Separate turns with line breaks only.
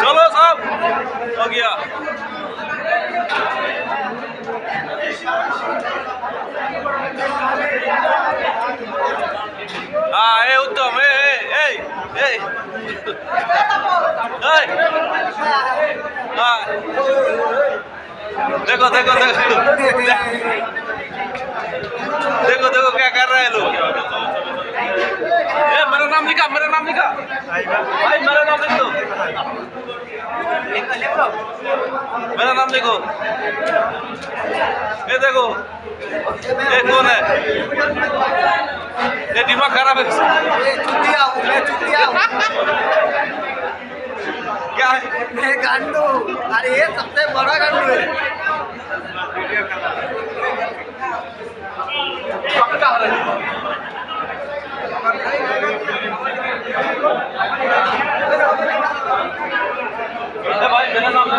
चलो साहब हो गया। हाँ ये उत्तम हाँ देखो देखो देखो देखो देखो क्या कर रहे हैं लोग। मेरा नाम लिखा भाई मेरा नाम लिख दो मेरा नाम लिखो। ये देखो ये कौन है ये दिमाग खराब है क्या है
मैं गांडू। अरे ये सबसे बड़ा गांडू है।
भाई मेरा नाम